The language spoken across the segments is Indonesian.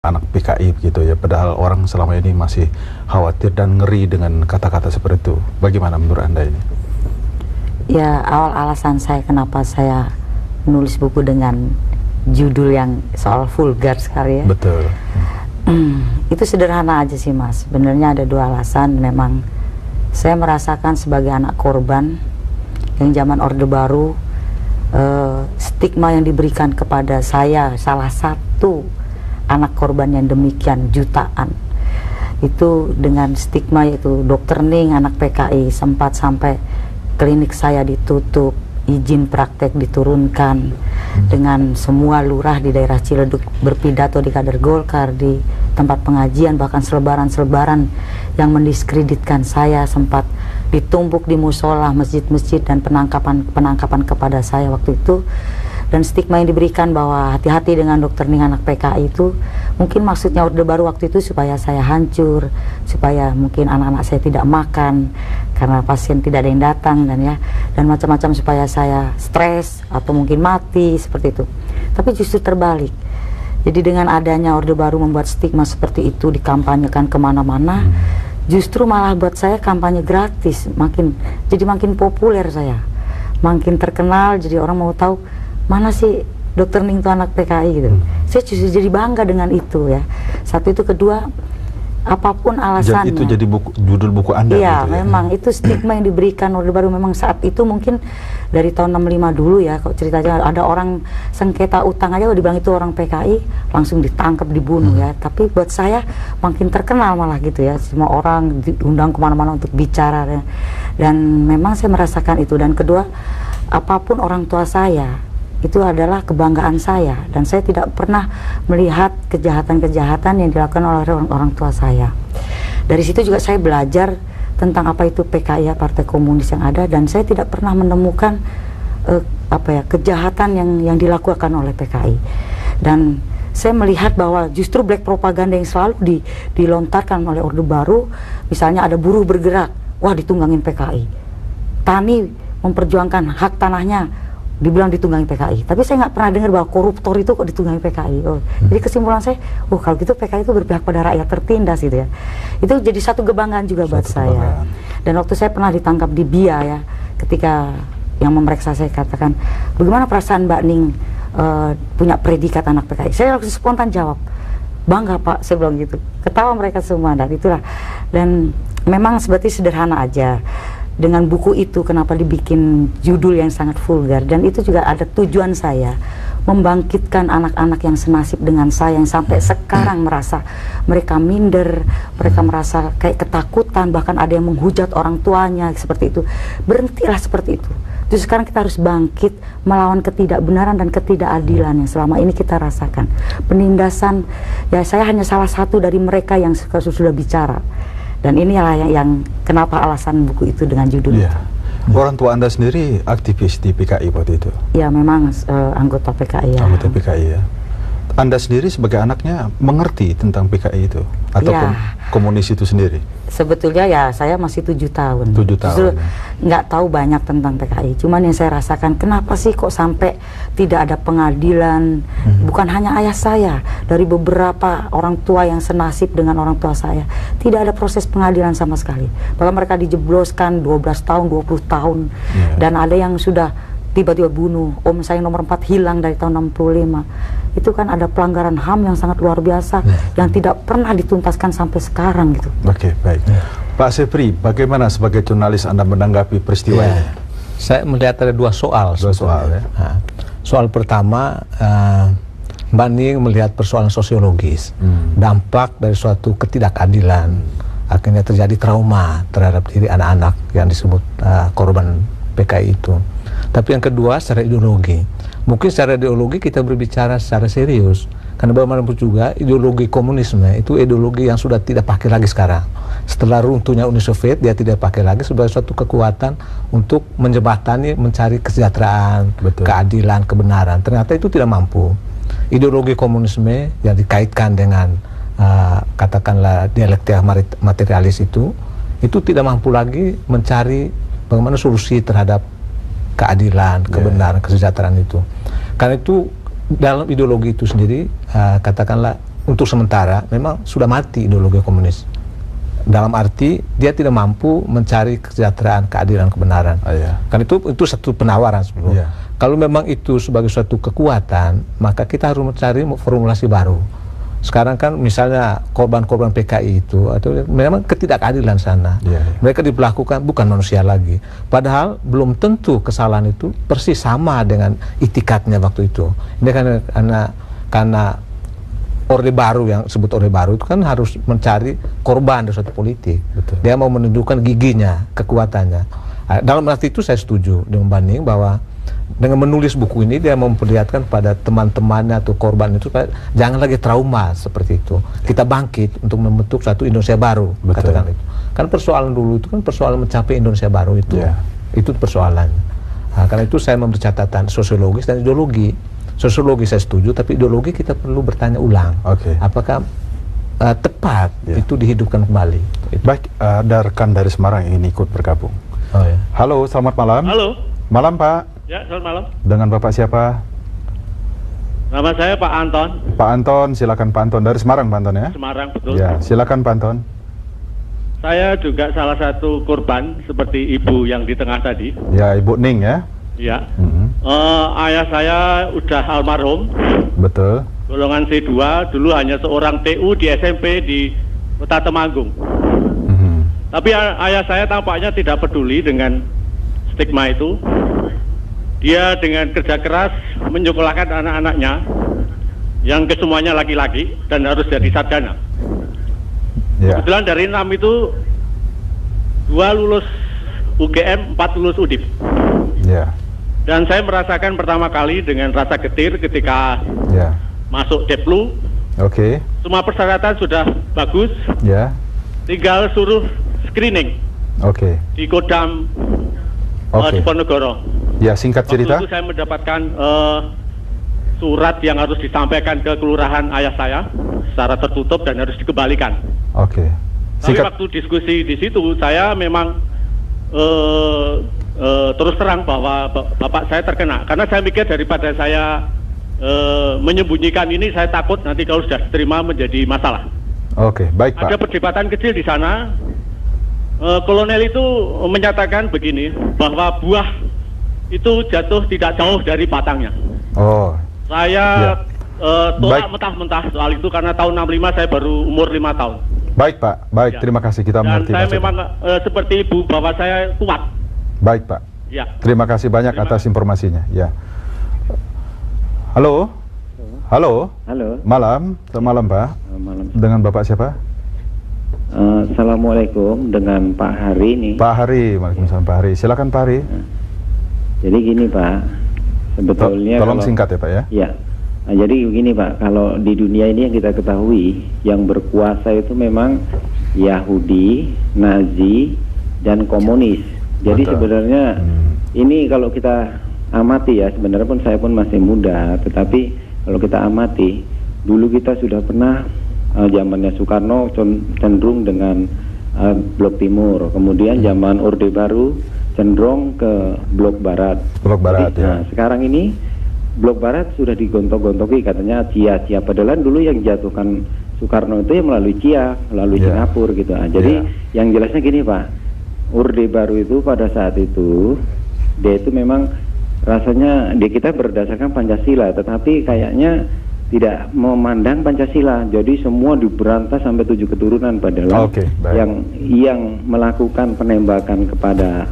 anak PKI begitu ya, padahal orang selama ini masih khawatir dan ngeri dengan kata-kata seperti itu. Bagaimana menurut Anda ini? Ya, awal alasan saya kenapa saya menulis buku dengan judul yang soal vulgar sekali ya. Betul. Itu sederhana aja sih Mas. Sebenarnya ada dua alasan. Memang saya merasakan sebagai anak korban yang zaman Orde Baru, stigma yang diberikan kepada saya, salah satu anak korban yang demikian jutaan, itu dengan stigma yaitu Dokter Ning anak PKI, sempat sampai klinik saya ditutup, izin praktek diturunkan, dengan semua lurah di daerah Ciledug berpidato di kader Golkar, di tempat pengajian, bahkan selebaran-selebaran yang mendiskreditkan saya, sempat ditumpuk di musola, masjid-masjid, dan penangkapan kepada saya waktu itu. Dan stigma yang diberikan bahwa hati-hati dengan Dokter Ning anak PKI itu mungkin maksudnya Orde Baru waktu itu supaya saya hancur, supaya mungkin anak-anak saya tidak makan karena pasien tidak ada yang datang, dan macam-macam, supaya saya stres atau mungkin mati seperti itu. Tapi justru terbalik. Jadi dengan adanya Orde Baru membuat stigma seperti itu dikampanyekan kemana-mana, justru malah buat saya kampanye gratis, jadi makin populer saya, makin terkenal, jadi orang mau tahu mana sih Dokter Ning itu anak PKI gitu. Saya justru jadi bangga dengan itu ya. Satu itu, kedua, apapun alasannya. Itu jadi judul buku Anda. Iya, gitu ya? Memang itu stigma yang diberikan Orde Baru memang saat itu, mungkin dari tahun 65 dulu ya, kok ceritanya ada orang sengketa utang aja dibilang itu orang PKI, langsung ditangkap, dibunuh ya. Tapi buat saya makin terkenal malah gitu ya, semua orang diundang kemana-mana untuk bicara ya. Dan memang saya merasakan itu. Dan kedua, apapun orang tua saya, itu adalah kebanggaan saya, dan saya tidak pernah melihat kejahatan-kejahatan yang dilakukan oleh orang tua saya. Dari situ juga saya belajar tentang apa itu PKI, Partai Komunis yang ada, dan saya tidak pernah menemukan kejahatan yang dilakukan oleh PKI. Dan saya melihat bahwa justru black propaganda yang selalu dilontarkan oleh Orde Baru, misalnya ada buruh bergerak, wah ditunggangin PKI. Tani memperjuangkan hak tanahnya, dibilang ditunggangi PKI. Tapi saya nggak pernah dengar bahwa koruptor itu kok ditunggangi PKI. Jadi kesimpulan saya, kalau gitu PKI itu berpihak pada rakyat tertindas gitu ya. Itu jadi satu kebanggaan juga buat saya. Dan waktu saya pernah ditangkap di BIA ya, ketika yang memeriksa saya katakan, bagaimana perasaan Mbak Ning punya predikat anak PKI? Saya langsung spontan jawab, bangga Pak, saya bilang gitu. Ketawa mereka semua, dan itulah. Dan memang seperti sederhana aja. Dengan buku itu kenapa dibikin judul yang sangat vulgar, dan itu juga ada tujuan saya membangkitkan anak-anak yang senasib dengan saya, yang sampai sekarang merasa mereka minder, mereka merasa kayak ketakutan, bahkan ada yang menghujat orang tuanya seperti itu. Berhentilah seperti itu. Terus sekarang kita harus bangkit melawan ketidakbenaran dan ketidakadilan yang selama ini kita rasakan. Penindasan, ya saya hanya salah satu dari mereka yang sudah bicara. Dan inilah yang kenapa alasan buku itu dengan judul itu. Orang tua Anda sendiri aktivis di PKI waktu itu? Ya, memang anggota PKI ya. Anggota PKI ya. Anda sendiri sebagai anaknya mengerti tentang PKI itu? Atau komunis itu sendiri? Sebetulnya ya saya masih 7 tahun. 7 tahun. Justru nggak tahu banyak tentang PKI. Cuman yang saya rasakan, kenapa sih kok sampai tidak ada pengadilan? Bukan hanya ayah saya, dari beberapa orang tua yang senasib dengan orang tua saya, tidak ada proses pengadilan sama sekali. Bahkan mereka dijebloskan 12 tahun, 20 tahun. Dan ada yang sudah tiba-tiba bunuh. Om saya nomor 4 hilang dari tahun 65. Itu kan ada pelanggaran HAM yang sangat luar biasa, yang tidak pernah dituntaskan sampai sekarang gitu. Oke, baik. Pak Sepri, bagaimana sebagai jurnalis Anda menanggapi peristiwa ini? Saya melihat ada dua soal. Ya. Soal pertama, Mbak Ning melihat persoalan sosiologis, dampak dari suatu ketidakadilan, akhirnya terjadi trauma terhadap diri anak-anak yang disebut korban PKI itu. Tapi yang kedua, secara ideologi. Mungkin secara ideologi kita berbicara secara serius, karena bagaimanapun juga ideologi komunisme itu ideologi yang sudah tidak pakai lagi sekarang. Setelah runtuhnya Uni Soviet, dia tidak pakai lagi sebagai suatu kekuatan untuk menjembatani, mencari kesejahteraan, keadilan, kebenaran. Ternyata itu tidak mampu. Ideologi komunisme yang dikaitkan dengan katakanlah dialektika materialis itu tidak mampu lagi mencari bagaimana solusi terhadap keadilan, kebenaran, kesejahteraan itu. Karena itu dalam ideologi itu sendiri, katakanlah untuk sementara memang sudah mati ideologi komunis. Dalam arti dia tidak mampu mencari kesejahteraan, keadilan, kebenaran. Kan itu satu penawaran sebelum. Kalau memang itu sebagai suatu kekuatan, maka kita harus mencari formulasi baru. Sekarang kan misalnya korban-korban PKI itu atau memang ketidakadilan sana. Mereka diperlakukan bukan manusia lagi. Padahal belum tentu kesalahan itu persis sama dengan itikadnya waktu itu. Ini karena Orde Baru, yang sebut Orde Baru itu kan harus mencari korban dari suatu politik. Dia mau menunjukkan giginya, kekuatannya. Dalam arti itu saya setuju dengan Baning bahwa dengan menulis buku ini dia memperlihatkan pada teman-temannya atau korban itu jangan lagi trauma seperti itu. Kita bangkit untuk membentuk satu Indonesia baru. Katakan itu. Kan persoalan dulu itu kan persoalan mencapai Indonesia baru itu. Itu persoalannya. Nah, karena itu saya memberi catatan sosiologis dan ideologi. Sosiologi saya setuju, tapi ideologi kita perlu bertanya ulang. Apakah tepat itu dihidupkan kembali? Baik, ada rekan dari Semarang yang ingin ikut bergabung. Halo, selamat malam. Halo. Malam, Pak. Ya, selamat malam. Dengan Bapak siapa? Nama saya Pak Anton. Pak Anton, silakan Pak Anton. Dari Semarang, Pak Anton ya? Semarang, betul. Ya, silakan Pak Anton. Saya juga salah satu korban seperti ibu yang di tengah tadi. Ya, Ibu Ning ya? Ya. Ayah saya udah almarhum. Betul. Golongan C2, dulu hanya seorang TU di SMP di Kota Temanggung. Tapi ayah saya tampaknya tidak peduli dengan stigma itu. Dia dengan kerja keras menyekolahkan anak-anaknya yang kesemuanya laki-laki dan harus jadi sarjana. Kebetulan dari 6 itu 2 lulus UGM, 4 lulus UDIP. Dan saya merasakan pertama kali dengan rasa getir ketika masuk Deplu. Semua persyaratan sudah bagus. Tinggal suruh screening di Kodam Diponegoro. Ya, singkat cerita. Waktu itu saya mendapatkan surat yang harus disampaikan ke kelurahan ayah saya secara tertutup dan harus dikembalikan. Tapi waktu diskusi di situ saya memang terus terang bahwa bapak saya terkena, karena saya mikir daripada saya menyembunyikan ini, saya takut nanti kalau sudah diterima menjadi masalah. Baik Pak. Ada perdebatan kecil di sana. Kolonel itu menyatakan begini, bahwa buah itu jatuh tidak jauh dari batangnya. Saya tolak mentah-mentah soal itu karena tahun 65 saya baru umur 5 tahun. Baik Pak, baik, terima kasih, kita mengerti. Dan saya memang seperti ibu bahwa saya kuat. Baik Pak. Terima kasih banyak atas informasinya. Halo. Halo. Malam. Selamat malam Pak. Malam. Dengan Bapak siapa? Assalamualaikum, dengan Pak Hari nih. Pak Hari, waalaikumsalam Pak Hari. Silakan Pak Hari. Jadi gini Pak, sebetulnya tolong singkat ya Pak ya. Nah, jadi begini Pak, kalau di dunia ini yang kita ketahui, yang berkuasa itu memang Yahudi, Nazi, dan komunis. Jadi sebenarnya ini kalau kita amati ya, sebenarnya pun saya pun masih muda, tetapi kalau kita amati, dulu kita sudah pernah zamannya Soekarno cenderung dengan blok timur, kemudian zaman Orde Baru cenderung ke blok barat. Jadi, sekarang ini blok barat sudah digontok-gontoki katanya Cia. Padahal dulu yang jatuhkan Soekarno itu yang melalui Cia, melalui Singapura gitu. Jadi yang jelasnya gini Pak, Orde Baru itu pada saat itu dia itu memang rasanya kita berdasarkan Pancasila, tetapi kayaknya tidak memandang Pancasila. Jadi semua diberantas sampai 7 keturunan, padahal yang melakukan penembakan kepada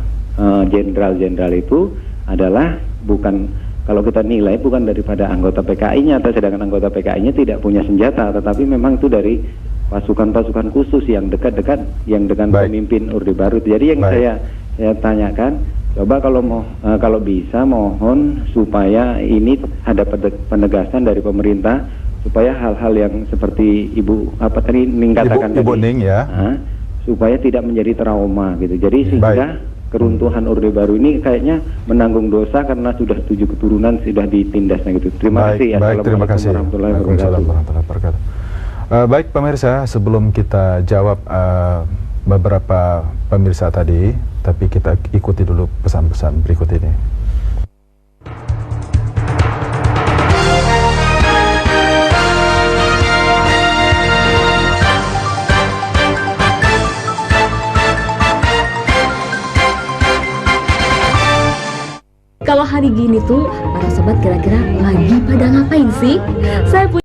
jenderal-jenderal itu adalah bukan, kalau kita nilai, bukan daripada anggota PKI-nya, atau sedangkan anggota PKI-nya tidak punya senjata, tetapi memang itu dari pasukan-pasukan khusus yang dekat-dekat yang dengan pemimpin Orde Baru. Jadi yang saya tanyakan, coba kalau bisa mohon supaya ini ada penegasan dari pemerintah supaya hal-hal yang seperti Ibu tadi Ning katakan Ibu Ning supaya tidak menjadi trauma gitu. Jadi sehingga keruntuhan Orde Baru ini kayaknya menanggung dosa karena sudah 7 keturunan sudah ditindasnya gitu. Terima kasih. Terima kasih. Waalaikumsalam warahmatullahi wabarakatuh. Baik pemirsa, sebelum kita jawab beberapa pemirsa tadi, tapi kita ikuti dulu pesan-pesan berikut ini. Kalau hari gini tuh para sobat kira-kira lagi pada ngapain sih? Saya punya